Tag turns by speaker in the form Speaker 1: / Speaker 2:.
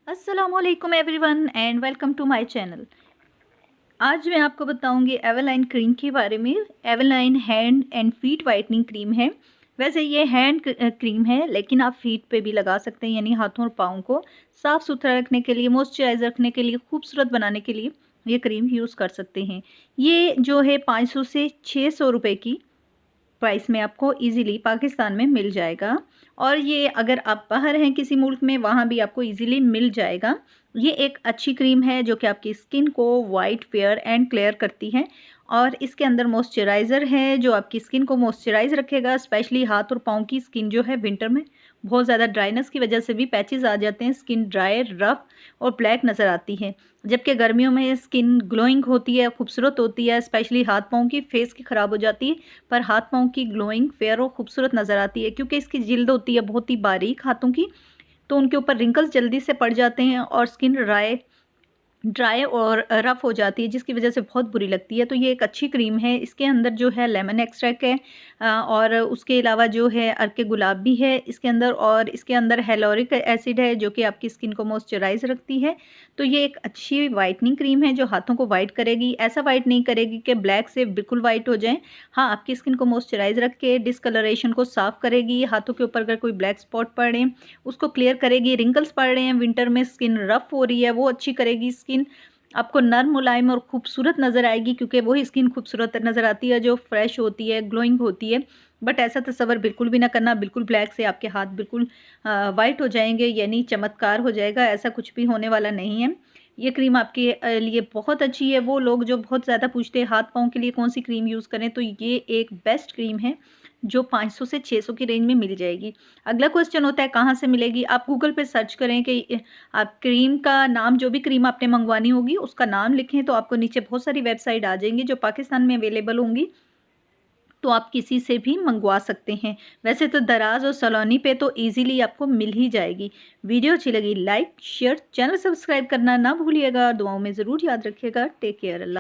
Speaker 1: अस्सलामुअलैकुम everyone and welcome to my channel. आज मैं आपको बताऊंगी एवरलाइन क्रीम के बारे में। Everline hand and feet whitening cream है। वैसे ये हैंड क्रीम है, लेकिन आप फीट पे भी लगा सकते हैं, यानी हाथों और पाँव को साफ़ सुथरा रखने के लिए, मॉइस्चराइज रखने के लिए, खूबसूरत बनाने के लिए ये क्रीम यूज़ कर सकते हैं। ये जो है 500 से 600 रुपये की प्राइस में आपको इजीली पाकिस्तान में मिल जाएगा। और ये अगर आप बाहर हैं किसी मुल्क में, वहाँ भी आपको इजीली मिल जाएगा। ये एक अच्छी क्रीम है जो कि आपकी स्किन को वाइट, फेयर एंड क्लियर करती है। और इसके अंदर मॉइस्चराइज़र है जो आपकी स्किन को मॉइस्चराइज रखेगा। स्पेशली हाथ और पाँव की स्किन जो है विंटर में बहुत ज़्यादा ड्राइनेस की वजह से भी पैचेस आ जाते हैं, स्किन ड्राई, रफ और ब्लैक नज़र आती है। जबकि गर्मियों में स्किन ग्लोइंग होती है, खूबसूरत होती है। स्पेशली हाथ पाँव की, फेस की ख़राब हो जाती है, पर हाथ पाँव की ग्लोइंग, फेयर और खूबसूरत नज़र आती है, क्योंकि इसकी जिल्द होती है बहुत ही बारीक हाथों की, तो उनके ऊपर रिंकल्स जल्दी से पड़ जाते हैं और स्किन ड्राई और रफ़ हो जाती है, जिसकी वजह से बहुत बुरी लगती है। तो ये एक अच्छी क्रीम है। इसके अंदर जो है लेमन एक्सट्रैक्ट है और उसके अलावा जो है अर्के गुलाब भी है इसके अंदर, और इसके अंदर हेलोरिक एसिड है जो कि आपकी स्किन को मॉइस्चराइज रखती है। तो ये एक अच्छी वाइटनिंग क्रीम है जो हाथों को वाइट करेगी। ऐसा वाइट नहीं करेगी कि ब्लैक से बिल्कुल वाइट हो जाए। हाँ, आपकी स्किन को मॉइस्चराइज रख के डिसकलरेशन को साफ़ करेगी। हाथों के ऊपर अगर कोई ब्लैक स्पॉट पड़े उसको क्लियर करेगी। रिंकल्स पड़ रहे हैं विंटर में, स्किन रफ़ हो रही है, वो अच्छी करेगी। स्किन आपको नर्म, मुलायम और खूबसूरत नज़र आएगी, क्योंकि वही स्किन खूबसूरत नज़र आती है जो फ्रेश होती है, ग्लोइंग होती है। बट ऐसा तसव्वुर बिल्कुल भी ना करना बिल्कुल ब्लैक से आपके हाथ बिल्कुल वाइट हो जाएंगे, यानी चमत्कार हो जाएगा। ऐसा कुछ भी होने वाला नहीं है। ये क्रीम आपके लिए बहुत अच्छी है। वो लोग जो बहुत ज़्यादा पूछते हैं हाथ पाँव के लिए कौन सी क्रीम यूज़ करें, तो ये एक बेस्ट क्रीम है जो 500 से 600 की रेंज में मिल जाएगी। अगला क्वेश्चन होता है कहाँ से मिलेगी। आप गूगल पे सर्च करें कि आप क्रीम का नाम, जो भी क्रीम आपने मंगवानी होगी उसका नाम लिखें, तो आपको नीचे बहुत सारी वेबसाइट आ जाएंगी जो पाकिस्तान में अवेलेबल होंगी, तो आप किसी से भी मंगवा सकते हैं। वैसे तो दराज और सलोनी पे तो इजीली आपको मिल ही जाएगी। वीडियो अच्छी लगी लाइक, शेयर, चैनल सब्सक्राइब करना ना भूलिएगा और दुआओं में ज़रूर याद रखिएगा। Take care. अल्लाह।